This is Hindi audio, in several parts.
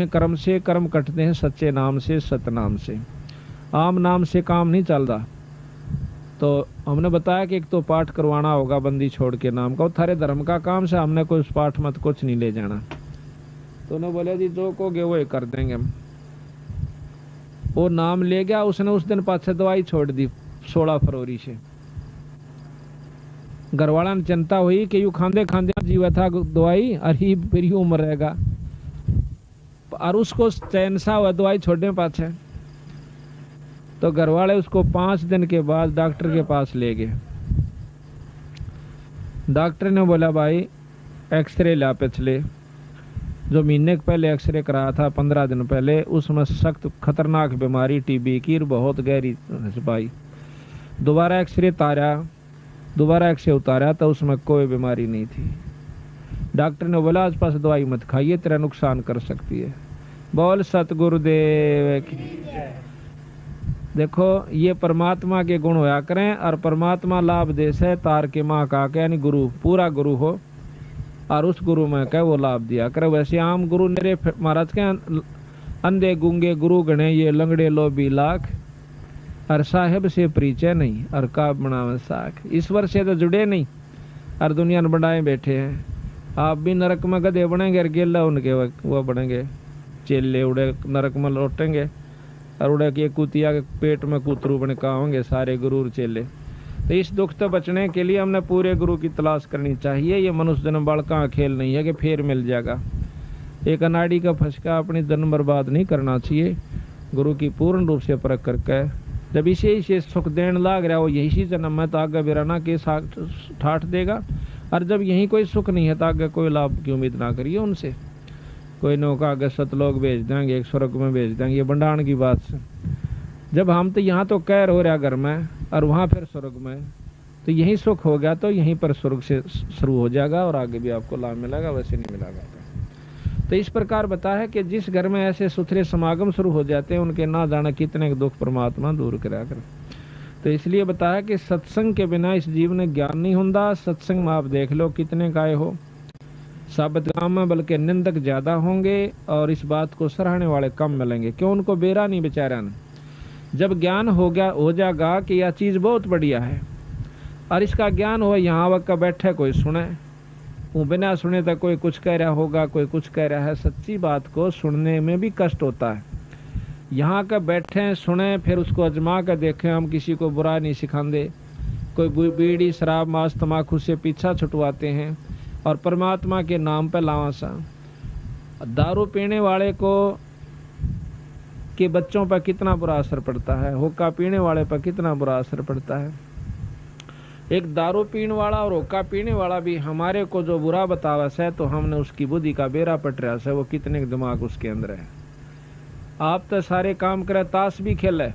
हैं कर्म से, कर्म कटते हैं सच्चे नाम से, सतनाम से। आम नाम से काम नहीं चल रहा। तो हमने बताया कि एक तो पाठ करवाना होगा बंदी छोड़ के नाम का, वो थारे धर्म का काम से, हमने कोई उस पाठ मत कुछ नहीं ले जाना। तो उन्होंने बोले जी जो कहोगे वो ही कर देंगे हम। वो नाम ले गया, उसने उस दिन पाछे दवाई छोड़ दी 16 फरवरी से। घरवाला ने चिंता हुई कि यू खांदे खांदे जीवा था दवाई, अरे फिर यू उम्र रहेगा, और उसको चैन सा हुआ दवाई छोड़ने पाछे। तो घरवाले उसको 5 दिन के बाद डॉक्टर के पास ले गए। डॉक्टर ने बोला भाई एक्सरे ला, पिछले जो महीने पहले एक्सरे कराया था 15 दिन पहले, उसमें सख्त खतरनाक बीमारी टीबी की बहुत गहरी पाई। दोबारा एक्सरे उतारा तो उसमें कोई बीमारी नहीं थी। डॉक्टर ने बोला आज पास दवाई मत खाइए, तेरा नुकसान कर सकती है। बोल सतगुरुदेव की। देखो ये परमात्मा के गुण होया करें, और परमात्मा लाभ देश है तार के माँ का के, यानी गुरु पूरा गुरु हो और उस गुरु में कह वो लाभ दिया करे। वैसे आम गुरु मेरे महाराज के अंधे गूंगे गुरु गणे ये लंगड़े लोभी लाख, और साहेब से परिचय नहीं और का बनावे साख। ईश्वर से तो जुड़े नहीं और दुनिया में बनाए बैठे हैं। आप भी नरक में गधे बनेंगे और गेला उनके वो बनेंगे चेले, उड़े नरक में लौटेंगे और उड़े के कुतिया के पेट में कुतरू बन का होंगे सारे गुरु चेले। तो इस दुख से बचने के लिए हमने पूरे गुरु की तलाश करनी चाहिए। ये मनुष्य जन्म बड़का खेल नहीं है कि फिर मिल जाएगा। एक अनाड़ी का फंसका अपनी जन्म बर्बाद नहीं करना चाहिए। गुरु की पूर्ण रूप से परख करके जब इसे सुख देने लाग रहा हो यही जन्म में, तो आगे बिराना के साथ ठाठ देगा। और जब यही कोई सुख नहीं है तो आगे कोई लाभ की उम्मीद ना करिए उनसे। कोई नौका आगे सतलोक भेज देंगे, एक स्वर्ग में भेज देंगे, ये बंडाण की बात से। जब हम तो यहाँ तो कैर हो रहा घर में और वहाँ फिर स्वर्ग में, तो यही सुख हो गया तो यहीं पर स्वर्ग से शुरू हो जाएगा और आगे भी आपको लाभ मिलेगा, वैसे नहीं मिलेगा। तो इस प्रकार बताया है कि जिस घर में ऐसे सुथरे समागम शुरू हो जाते हैं उनके ना जाने कितने दुख परमात्मा दूर करा कर। तो इसलिए बताया कि सत्संग के बिना इस जीवन में ज्ञान नहीं होता। सत्संग में आप देख लो कितने गाय हो साबित गांव में, बल्कि निंदक ज्यादा होंगे और इस बात को सराहने वाले कम मिलेंगे। क्यों? उनको बेरा नहीं बेचारा ने। जब ज्ञान हो जाएगा कि यह चीज बहुत बढ़िया है और इसका ज्ञान हो, यहाँ वक्त बैठे कोई सुने, वो बिना सुने तक कोई कुछ कह रहा होगा, कोई कुछ कह रहा है। सच्ची बात को सुनने में भी कष्ट होता है। यहाँ का बैठे सुने फिर उसको अजमा कर देखें। हम किसी को बुरा नहीं सिखाते। कोई बीड़ी शराब मांस तमाकू से पीछा छुटवाते हैं और परमात्मा के नाम पर लावासा। दारू पीने वाले को के बच्चों पर कितना बुरा असर पड़ता है, हुक्का पीने वाले पर कितना बुरा असर पड़ता है। एक दारू पीने वाला और हुक्का पीने वाला भी हमारे को जो बुरा बतावा है तो हमने उसकी बुद्धि का बेरा पट रहा है, वो कितने दिमाग उसके अंदर है। आप तो सारे काम करे, ताश भी खेले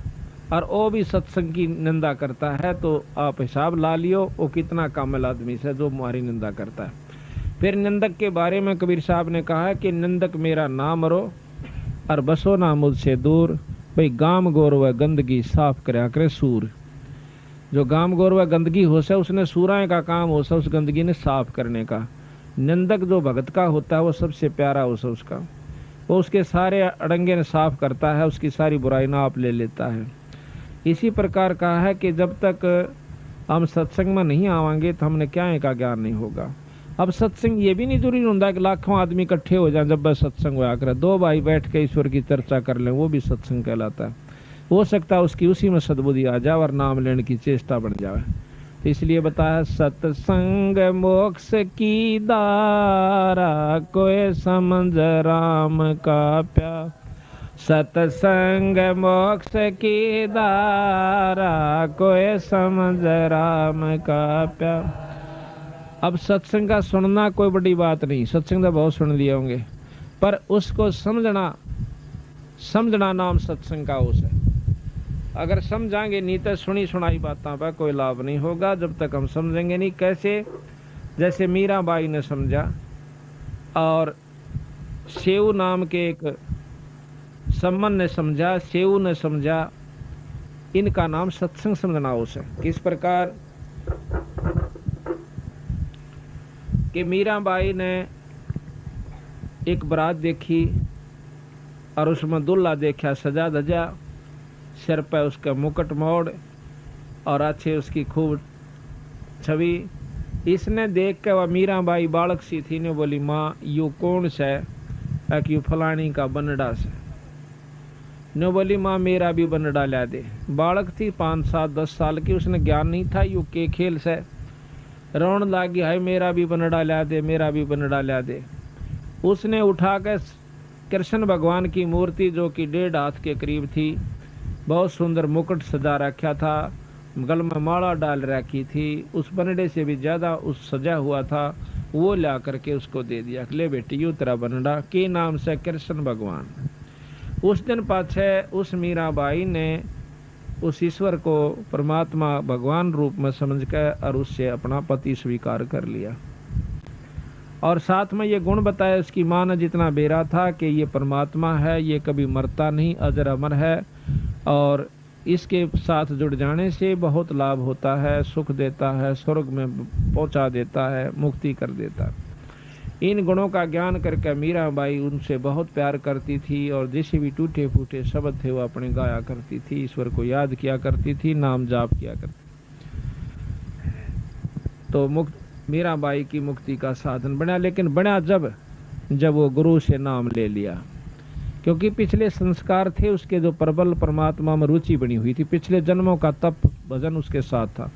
और वो भी सत्संग की निंदा करता है, तो आप हिसाब ला लियो वो कितना कामिल आदमी से जो हमारी निंदा करता है। फिर निंदक के बारे में कबीर साहब ने कहा कि निंदक मेरा नाम रो और बसो ना मुझसे दूर। भाई गाम गोर व गंदगी साफ करया करे सूर। जो गाम गोर व गंदगी हो से उसने सूराए का काम हो से उस गंदगी ने साफ करने का। निंदक जो भगत का होता है वो सबसे प्यारा हो से उसका, वो उसके सारे अड़ंगे ने साफ करता है, उसकी सारी बुराई ना आप ले लेता है। इसी प्रकार कहा है कि जब तक हम सत्संग में नहीं आवांगे तो हमने क्या का ज्ञान नहीं होगा। अब सत्संग ये भी नहीं जरूरी होता कि लाखों आदमी इकट्ठे हो जाए जब बस सत्संग हुआ करे। दो भाई बैठ के ईश्वर की चर्चा कर लें वो भी सत्संग कहलाता है। हो सकता है उसकी उसी में सद्बुद्धि आ जाए और नाम लेने की चेष्टा बन जाए। तो इसलिए बताया सत्संग मोक्ष की दारा कोई समझ राम का प्यार। सत्संग मोक्ष की दारा कोई समझ राम का प्यार। अब सत्संग का सुनना कोई बड़ी बात नहीं, सत्संग तो बहुत सुन लिए होंगे, पर उसको समझना नाम सत्संग का उस है। अगर समझाएंगे नहीं तो सुनी सुनाई बातों पर कोई लाभ नहीं होगा जब तक हम समझेंगे नहीं। कैसे? जैसे मीराबाई ने समझा और सेऊ नाम के एक सम्मन ने समझा, सेऊ ने समझा, इनका नाम सत्संग समझना उस है। किस प्रकार कि मीराबाई ने एक बारात देखी और उसमें दुल्ला देखा सजा धजा, सिर पे उसका मुकुट मोड़ और अच्छे उसकी खूब छवि। इसने देख के वह मीराबाई बालक सी थी ने बोली, माँ यू कौन से यू फलानी का बनड़ा से। ने बोली, माँ मेरा भी बनड़ा ला दे। बालक थी 5, 7, 10 साल की, उसने ज्ञान नहीं था यू के खेल से। रोन लागी, है मेरा भी बनड़ा ला दे, मेरा भी बनड़ा ला दे। उसने उठा कर कृष्ण भगवान की मूर्ति जो कि 1.5 हाथ के करीब थी, बहुत सुंदर मुकुट सजा रखा था, गल में माला डाल रखी थी, उस बनड़े से भी ज्यादा उस सजा हुआ था, वो ला करके उसको दे दिया। ले बेटी यू तेरा बनड़ा, के नाम से कृष्ण भगवान। उस दिन पाछे उस मीराबाई ने उस ईश्वर को परमात्मा भगवान रूप में समझ कर और उससे अपना पति स्वीकार कर लिया। और साथ में ये गुण बताया उसकी माँ ने, जितना बेरा था कि ये परमात्मा है, ये कभी मरता नहीं, अजर अमर है, और इसके साथ जुड़ जाने से बहुत लाभ होता है, सुख देता है, स्वर्ग में पहुंचा देता है, मुक्ति कर देता है। इन गुणों का ज्ञान करके मीराबाई उनसे बहुत प्यार करती थी, और जैसे भी टूटे फूटे शब्द थे वो अपने गाया करती थी, ईश्वर को याद किया करती थी, नाम जाप किया करती। तो मीराबाई की मुक्ति का साधन बना, लेकिन बना जब वो गुरु से नाम ले लिया, क्योंकि पिछले संस्कार थे उसके जो प्रबल परमात्मा में रुचि बनी हुई थी, पिछले जन्मों का तप भजन उसके साथ था।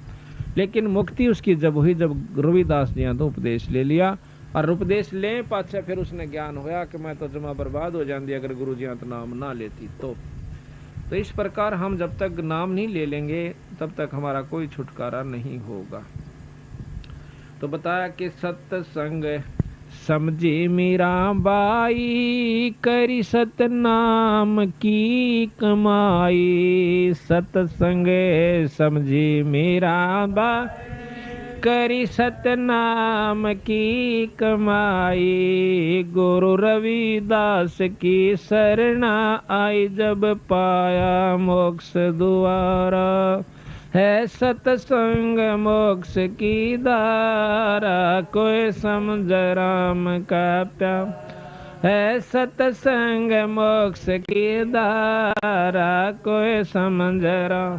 लेकिन मुक्ति उसकी जब हुई जब रविदास जी ने तो उपदेश ले लिया, और उपदेश ले पाछे फिर उसने ज्ञान होया कि मैं तो जमा बर्बाद हो जाती अगर गुरु जी तो नाम ना लेती। तो इस प्रकार हम जब तक नाम नहीं ले लेंगे तब तक हमारा कोई छुटकारा नहीं होगा। तो बताया कि सत्संग समझी मीराबाई, करी सतनाम की कमाई। सत्संग समझी मीराबाई, करी सतनाम की कमाई। गुरु रविदास की शरणा आई, जब पाया मोक्ष द्वारा। है सत्संग मोक्ष की धारा, कोई समझ राम का प्यार। है सत्संग मोक्ष की धारा, कोई समझ राम।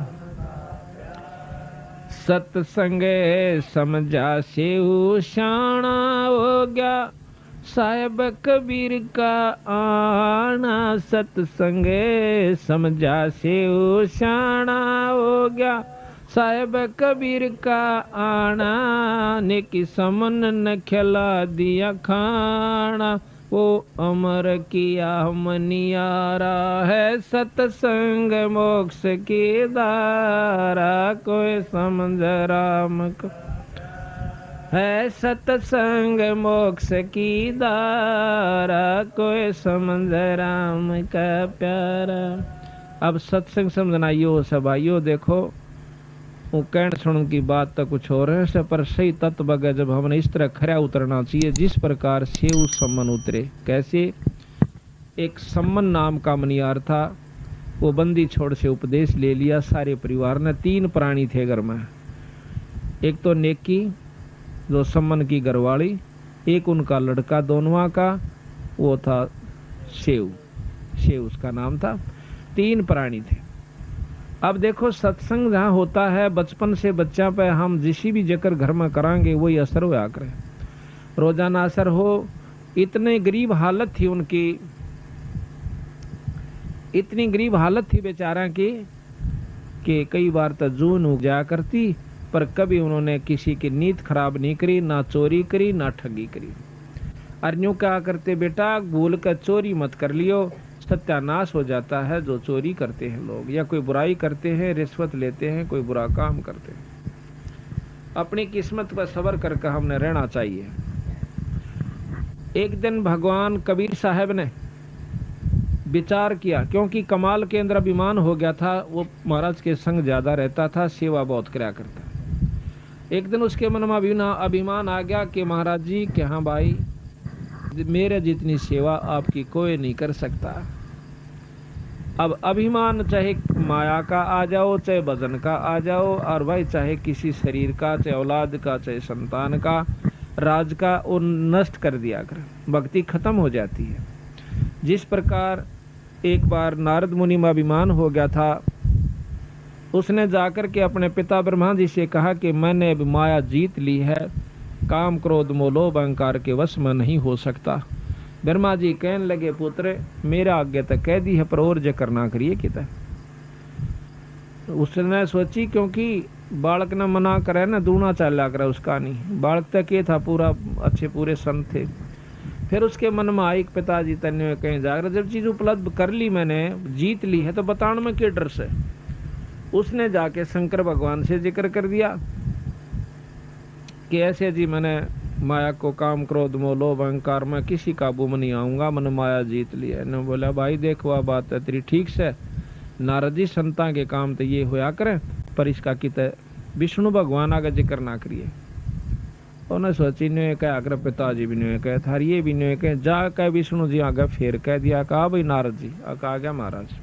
सत्संग समझा सेऊ शाना हो गया, साहेब कबीर का आना। सत्संग समझा सेऊ शाना हो गया, साहेब कबीर का आना। नेकी समन न खिला दिया खाना, वो अमर किया मनियारा। है सत्संग मोक्ष की धारा, कोई समझ राम को। है सत्संग मोक्ष की धारा, कोई समझ राम का प्यारा। अब सत्संग समझना यो सब आइयो, देखो वो कहण सुन की बात तो कुछ और है, पर सही तत्व बगे जब हमने इस तरह खरा उतरना चाहिए जिस प्रकार से उस सम्मन उतरे। कैसे? एक सम्मन नाम का मनियार था, वो बंदी छोड़ से उपदेश ले लिया सारे परिवार ने। 3 प्राणी थे घर में, एक तो नेकी जो सम्मन की घरवाली, एक उनका लड़का दोनों का वो था शेव उसका नाम था। 3 प्राणी थे। अब देखो सत्संग जहाँ होता है बचपन से बच्चा पे हम जिस भी जकर घर में करांगे वही असर होया करे, रोजाना असर हो। इतने गरीब हालत थी उनकी, इतनी गरीब हालत थी बेचारा की कि कई बार तो जून उग जाया करती, पर कभी उन्होंने किसी की नीयत खराब नहीं करी, ना चोरी करी ना ठगी करी। और यूं क्या करते, बेटा भूल कर चोरी मत कर लियो, सत्यानाश हो जाता है जो चोरी करते हैं लोग, या कोई बुराई करते हैं, रिश्वत लेते हैं, कोई बुरा काम करते हैं। अपनी किस्मत पर सब्र करके हमने रहना चाहिए। एक दिन भगवान कबीर साहब ने विचार किया, क्योंकि कमाल के अंदर अभिमान हो गया था, वो महाराज के संग ज्यादा रहता था, सेवा बहुत कराया करता। एक दिन उसके मन में अभिमान आ गया कि महाराज जी कि हाँ भाई मेरे जितनी सेवा आपकी कोई नहीं कर सकता। अब अभिमान चाहे माया का आ जाओ, चाहे वजन का आ जाओ, और भाई चाहे किसी शरीर का, चाहे औलाद का, चाहे संतान का, राज का, वो नष्ट कर दिया कर, भक्ति खत्म हो जाती है। जिस प्रकार एक बार नारद मुनि में अभिमान हो गया था। उसने जाकर के अपने पिता ब्रह्मा जी से कहा कि मैंने अब माया जीत ली है, काम क्रोध मोह लोभ अहंकार के वश में नहीं हो सकता। ब्रह्मा जी कहने लगे पुत्र मेरा आगे तक कह दी है पर और जे करना करिए किता। उसने सोची क्योंकि बालक ने मना करे ना दूना चला करे उसका नहीं, बालक तक ये था पूरा अच्छे पूरे संत थे। फिर उसके मन में आई पिताजी तन्य कहीं जाकर जब चीज उपलब्ध कर ली मैंने जीत ली है तो बताने में क्या डर से। उसने जाके शंकर भगवान से जिक्र कर दिया कि ऐसे जी मैंने माया को काम क्रोध मोह लोभ अहंकार में किसी काबू में नहीं आऊंगा, मैंने माया जीत लिया। ने बोला भाई देख वह बात है तेरी ठीक से, नारद जी संता के काम तो ये होया करें पर इसका कित विष्णु भगवान आगे जिक्र ना करिए। उन्हें सोची ने कह अगर पिताजी भी ने कहे थार ये भी ने कहे जा कह विष्णु जी आगे फिर कह दिया कहा भाई नारद जी आ गया महाराज।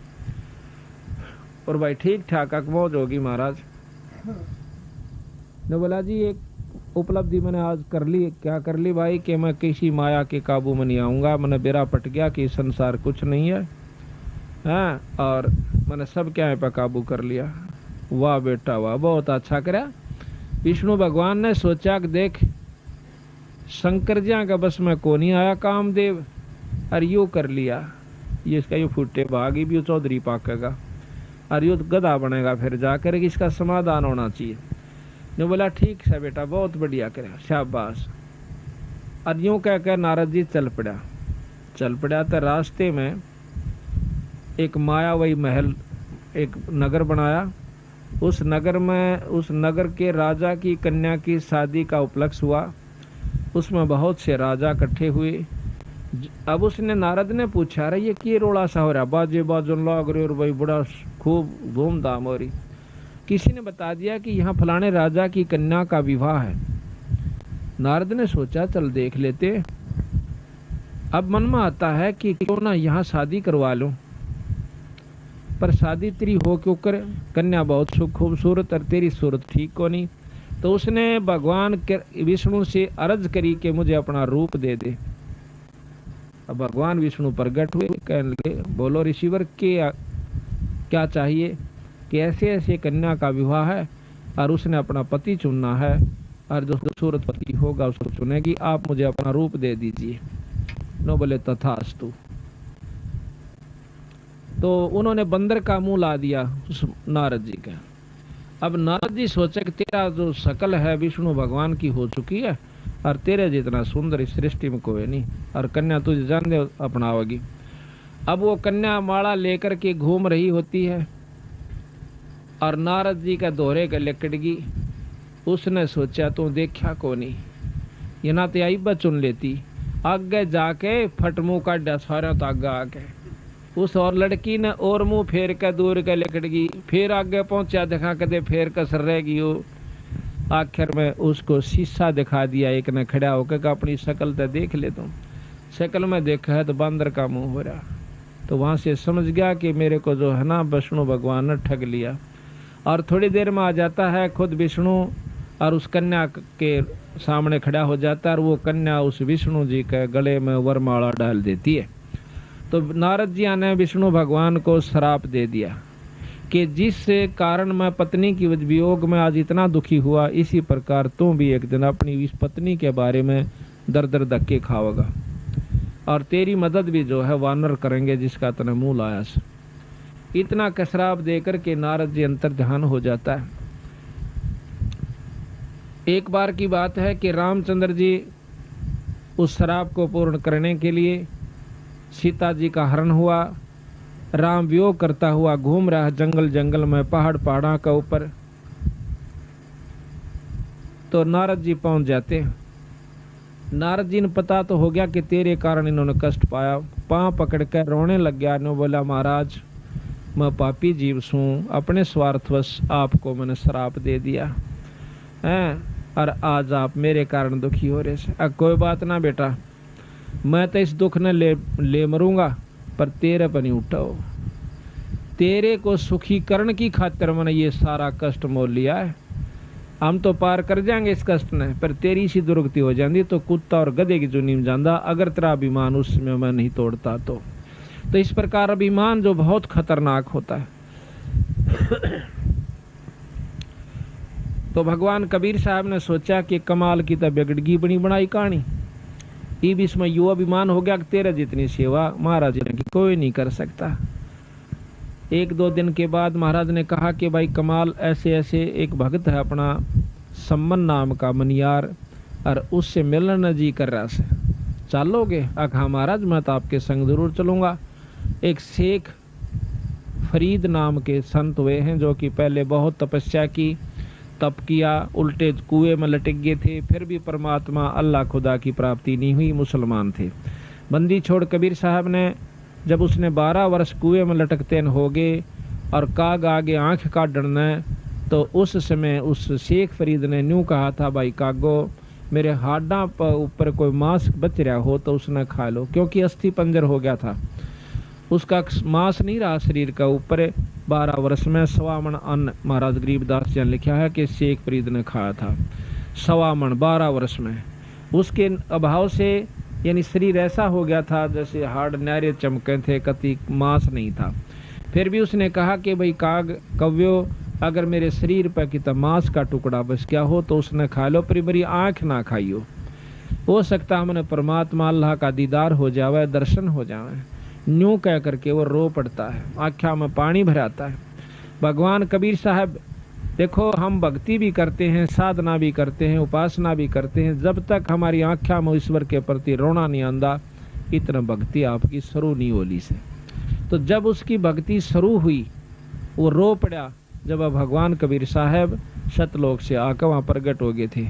और भाई ठीक ठाक मौज होगी महाराज। ने बोला जी एक उपलब्धि मैंने आज कर ली। क्या कर ली भाई कि मैं किसी माया के काबू में नहीं आऊंगा, मैंने बेरा पट गया कि संसार कुछ नहीं है, हाँ, और मैंने सब क्या पे काबू कर लिया। वाह बेटा वाह, बहुत अच्छा करा। विष्णु भगवान ने सोचा कि देख शंकर जी का बस में को नहीं आया कामदेव, और यू कर लिया, ये इसका यू फूटे भागी भी चौधरी पाकेगा और यू गधा बनेगा, फिर जाकर इसका समाधान होना चाहिए। ने बोला ठीक है बेटा बहुत बढ़िया करा शाबाश। और यूं कह कर नारद जी चल पड़ा तो रास्ते में एक मायावी महल एक नगर बनाया। उस नगर के राजा की कन्या की शादी का उपलक्ष्य हुआ। उसमें बहुत से राजा इकट्ठे हुए। अब उसने नारद ने पूछा रहा ये क्या रोड़ा सा हो रहा, बाजे बाजन लग रहे और भाई बड़ा खूब धूमधाम हो रही। किसी ने बता दिया कि यहाँ फलाने राजा की कन्या का विवाह है। नारद ने सोचा चल देख लेते। अब मन में आता है कि क्यों ना यहाँ शादी करवा लूं, पर शादी तेरी हो क्यों करे, कन्या बहुत खूबसूरत और तेरी सूरत ठीक को नहीं। तो उसने भगवान विष्णु से अर्ज करी कि मुझे अपना रूप दे दे। अब भगवान विष्णु प्रकट हुए, कहने लगे बोलो ऋषिवर क्या चाहिए कि ऐसे ऐसे कन्या का विवाह है और उसने अपना पति चुनना है और जो खूबसूरत पति होगा उसको चुनेगी, आप मुझे अपना रूप दे दीजिए। नो बोले तथास्तु। तो उन्होंने बंदर का मुंह ला दिया उस नारद जी का। अब नारद जी सोचे कि तेरा जो शकल है विष्णु भगवान की हो चुकी है और तेरे जितना सुंदर इस सृष्टि में कोई नहीं, और कन्या तुझे जान दे अपनाओगी। अब वो कन्या माला लेकर के घूम रही होती है और नारद जी का दोहरे का लकड़गी। उसने सोचा तो देखा को नहीं, ये ना तो आई चुन लेती। आगे जाके फट मुंह का सारा तो आगे आके उस और लड़की ने और मुंह फेर कर दूर के लकड़गी, फिर आगे पहुंचा दिखा कदे फेर कसर रहेगी वो। आखिर में उसको शीशा दिखा दिया एक ने खड़ा होकर अपनी शक्ल तो देख ले तुम। शक्ल में देखा है तो बंदर का मुंह हो रहा। तो वहां से समझ गया कि मेरे को जो है ना विष्णु भगवान ने ठग लिया। और थोड़ी देर में आ जाता है खुद विष्णु और उस कन्या के सामने खड़ा हो जाता है और वो कन्या उस विष्णु जी के गले में वरमाला डाल देती है। तो नारद जी ने विष्णु भगवान को श्राप दे दिया कि जिस कारण मैं पत्नी की वियोग में आज इतना दुखी हुआ, इसी प्रकार तुम भी एक दिन अपनी इस पत्नी के बारे में दर दर धक्के खाओगा और तेरी मदद भी जो है वानर करेंगे जिसका तने मुंह लाया। इतना कसराप देकर के नारद जी अंतर ध्यान हो जाता है। एक बार की बात है कि रामचंद्र जी उस श्राप को पूर्ण करने के लिए सीता जी का हरण हुआ। राम वियोग करता हुआ घूम रहा है जंगल जंगल में, पहाड़ा का ऊपर। तो नारद जी पहुंच जाते। नारद जी ने पता तो हो गया कि तेरे कारण इन्होंने कष्ट पाया। पांव पकड़ कर रोने लग गया। ने बोला महाराज मैं पापी जीव सूं, अपने स्वार्थवश आपको मैंने श्राप दे दिया है और आज आप मेरे कारण दुखी हो रहे से। कोई बात ना बेटा, मैं तो इस दुख ने ले मरूंगा पर तेरे पर नहीं उठाओ। तेरे को सुखी करने की खातिर मैंने ये सारा कष्ट मोल लिया है। हम तो पार कर जाएंगे इस कष्ट ने, पर तेरी सी दुर्गति हो जाती तो कुत्ता और गधे की जुनी में जाता अगर तेरा अभिमान उसमें मैं नहीं तोड़ता। तो इस प्रकार अभिमान जो बहुत खतरनाक होता है। तो भगवान कबीर साहब ने सोचा कि कमाल की तो बिगड़गी बनी बनाई कहानी, ये भी इसमें यो अभिमान हो गया कि तेरे जितनी सेवा महाराज ने की कोई नहीं कर सकता। एक दो दिन के बाद महाराज ने कहा कि भाई कमाल, ऐसे ऐसे एक भक्त है अपना सम्मन नाम का मनियार, और उससे मिलना जी कर रहा से, चलोगे? हाँ महाराज मैं तो आपके संग जरूर चलूंगा। एक शेख फरीद नाम के संत हुए हैं जो कि पहले बहुत तपस्या की, तप किया, उल्टे कुएं में लटक गए थे, फिर भी परमात्मा अल्लाह खुदा की प्राप्ति नहीं हुई, मुसलमान थे। बंदी छोड़ कबीर साहब ने, जब उसने 12 वर्ष कुएं में लटकते हो गए और काग आगे आंख काटना है, तो उस समय उस शेख फरीद ने न्यू कहा था, भाई कागो मेरे हाडा पर ऊपर कोई मांस बच रहा हो तो उसने खा लो, क्योंकि अस्थि पंजर हो गया था, उसका मांस नहीं रहा शरीर का ऊपर। 12 वर्ष में 1.25 मन अन्न, महाराज गरीबदास जी ने लिखा है कि शेख फरीद ने खाया था 1.25 मन 12 वर्ष में। उसके अभाव से यानी शरीर ऐसा हो गया था जैसे हाड़ नारे चमके थे, कति मांस नहीं था। फिर भी उसने कहा कि भाई काग कव्यो, अगर मेरे शरीर पर कितना मांस का टुकड़ा बच गया हो तो उसने खा लो, पर मेरी आँख ना खाइयो, हो सकता हमने परमात्मा अल्लाह का दीदार हो जावे, दर्शन हो जावे। न्यू कह करके वो रो पड़ता है, आँखों में पानी भराता है। भगवान कबीर साहब देखो, हम भक्ति भी करते हैं, साधना भी करते हैं, उपासना भी करते हैं, जब तक हमारी आँखों में ईश्वर के प्रति रोना नहीं आंदा, इतना भक्ति आपकी शुरू नहीं होली से। तो जब उसकी भक्ति शुरू हुई, वो रो पड़ा, जब भगवान कबीर साहब सतलोक से आकर वहाँ प्रगट हो गए थे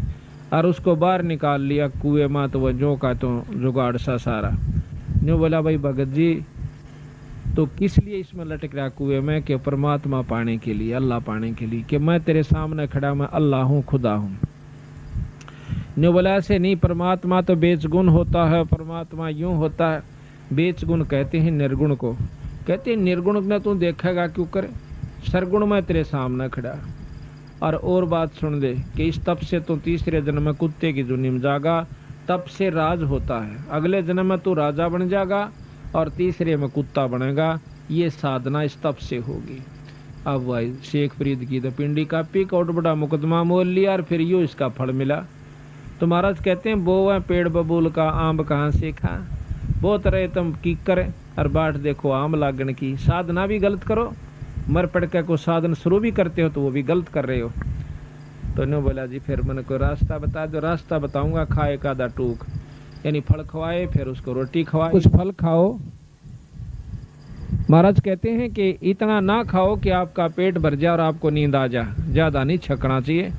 और उसको बाहर निकाल लिया कुएं में, तो वह जो का तो जुगाड़ सा सारा न्यू बोला, भाई भगत जी तो किस लिए इसमें लटक रहा कुएं में? कि परमात्मा पाने के लिए, अल्लाह पाने के लिए, कि मैं तेरे सामने खड़ा, मैं अल्लाह हूँ, खुदा हूँ। न्यू बोला ऐसे नहीं, परमात्मा तो बेचगुण होता है, परमात्मा यूं होता है। बेचगुण कहते हैं निर्गुण को, कहते हैं निर्गुण ने तू देखेगा क्यों करे, सरगुण में तेरे सामने खड़ा। और बात सुन ले कि इस तप से तो तीसरे जन्म में कुत्ते की जुनी में जागा, तप से राज होता है, अगले जन्म में तू राजा बन जाएगा और तीसरे में कुत्ता बनेगा। ये साधना इस तप से होगी। अब भाई शेख फरीद की तो पिंडी कापी, कोट बड़ा मुकदमा मोल लिया और फिर यूँ इसका फल मिला। तो महाराज कहते हैं वो है पेड़ बबूल का आम कहाँ से खा, वो तरह तुम की करे और बाट देखो आम लागन की। साधना भी गलत करो, मर पड़ के को साधन शुरू भी करते हो तो वो भी गलत कर रहे हो। तो ने बोला जी फिर मैंने कोई रास्ता बता दो। रास्ता बताऊंगा, खाए का दा टूक, यानी फल खवाए, फिर उसको रोटी खवाए, कुछ फल खाओ। महाराज कहते हैं कि इतना ना खाओ कि आपका पेट भर जाए और आपको नींद आ जाए, ज्यादा नहीं छकना चाहिए।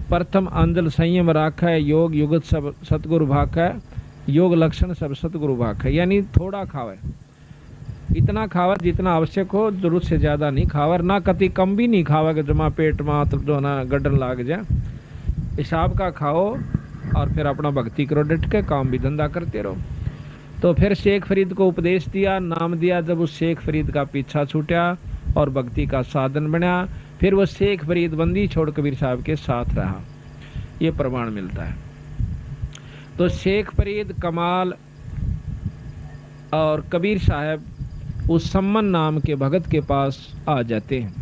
प्रथम अंजल संयम राख है, योग युगत सब सतगुरु भाख है, योग लक्षण सब सतगुरु भाख है, यानी थोड़ा खावे, इतना खावा जितना आवश्यक हो, जरूरत से ज्यादा नहीं खावा, ना कति कम भी नहीं खावा कि जमा पेट में तो जो ना गड्ढन लाग जाए। हिसाब का खाओ और फिर अपना भक्ति करो, डट के काम भी धंधा करते रहो। तो फिर शेख फरीद को उपदेश दिया, नाम दिया। जब उस शेख फरीद का पीछा छूटा और भक्ति का साधन बना, फिर वो शेख फरीद बंदी छोड़ कबीर साहब के साथ रहा, ये प्रमाण मिलता है। तो शेख फरीद, कमाल और कबीर साहब उस सम्मन नाम के भगत के पास आ जाते हैं।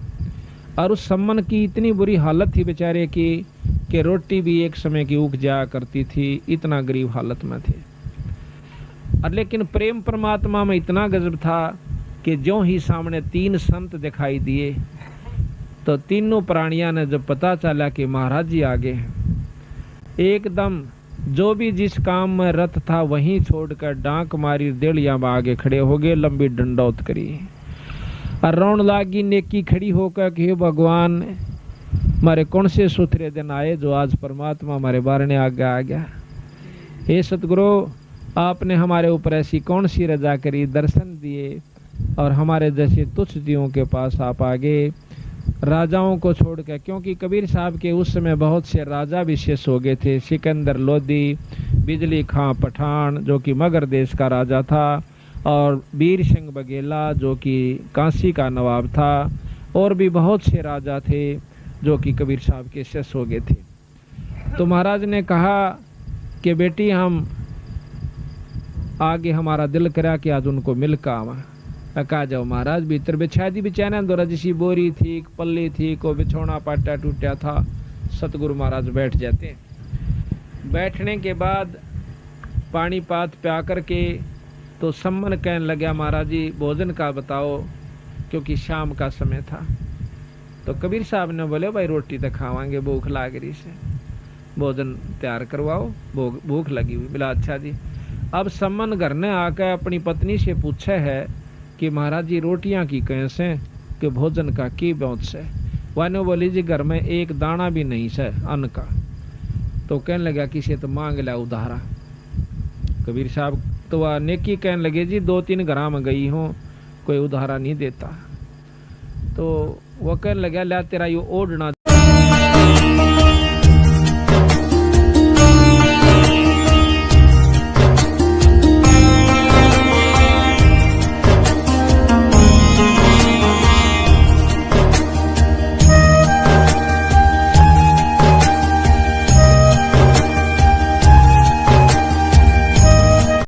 और उस सम्मन की इतनी बुरी हालत थी बेचारे की कि रोटी भी एक समय की उग जाया करती थी, इतना गरीब हालत में थे। और लेकिन प्रेम परमात्मा में इतना गजब था कि जो ही सामने 3 संत दिखाई दिए तो तीनों प्राणियों ने जब पता चला कि महाराज जी आगे हैं, एकदम जो भी जिस काम में रत था वहीं छोड़कर डांक मारी, देड़िया में आगे खड़े हो गए, लंबी डंडौत करी और रोन लागी नेकी खड़ी होकर कि भगवान मारे कौन से सुथरे दिन आए जो आज परमात्मा हमारे बारने आगे आ गया। हे सतगुरु, आपने हमारे ऊपर ऐसी कौन सी रजा करी, दर्शन दिए और हमारे जैसे तुच्छ जीवों के पास आप आगे, राजाओं को छोड़ के। क्योंकि कबीर साहब के उस समय बहुत से राजा विशेष हो गए थे, सिकंदर लोधी, बिजली खां पठान जो कि मगर देश का राजा था, और वीर सिंह बघेला जो कि काशी का नवाब था, और भी बहुत से राजा थे जो कि कबीर साहब के शिष्य हो गए थे। तो महाराज ने कहा कि बेटी हम आगे, हमारा दिल करा कि आज उनको मिल कर आवा। कहा जाओ महाराज भीतर बिछा दी बिछाना दो रजसी बोरी थी पल्ली थी को बिछौना पाटा टूटा था। सतगुरु महाराज बैठ जाते हैं। बैठने के बाद पानी पात प्या करके तो सम्मन कहने लगा महाराज जी भोजन का बताओ, क्योंकि शाम का समय था। तो कबीर साहब ने बोले भाई रोटी तो खावांगे, भूख लाग रही से, भोजन तैयार करवाओ, भूख लगी हुई। बोला अच्छा जी। अब सम्मन घर ने आकर अपनी पत्नी से पूछा है कि महाराज जी रोटियां की कैसे कि भोजन का की बहुत से। वानो बोली जी घर में एक दाना भी नहीं से अन्न का। तो कहने लगा किसी तो मांग लिया उधारा। कबीर साहब तो वह नेकी कहने लगे जी 2-3 घरा में गई हूँ, कोई उधारा नहीं देता। तो वह कहने लगा ला तेरा यो ओढ़ना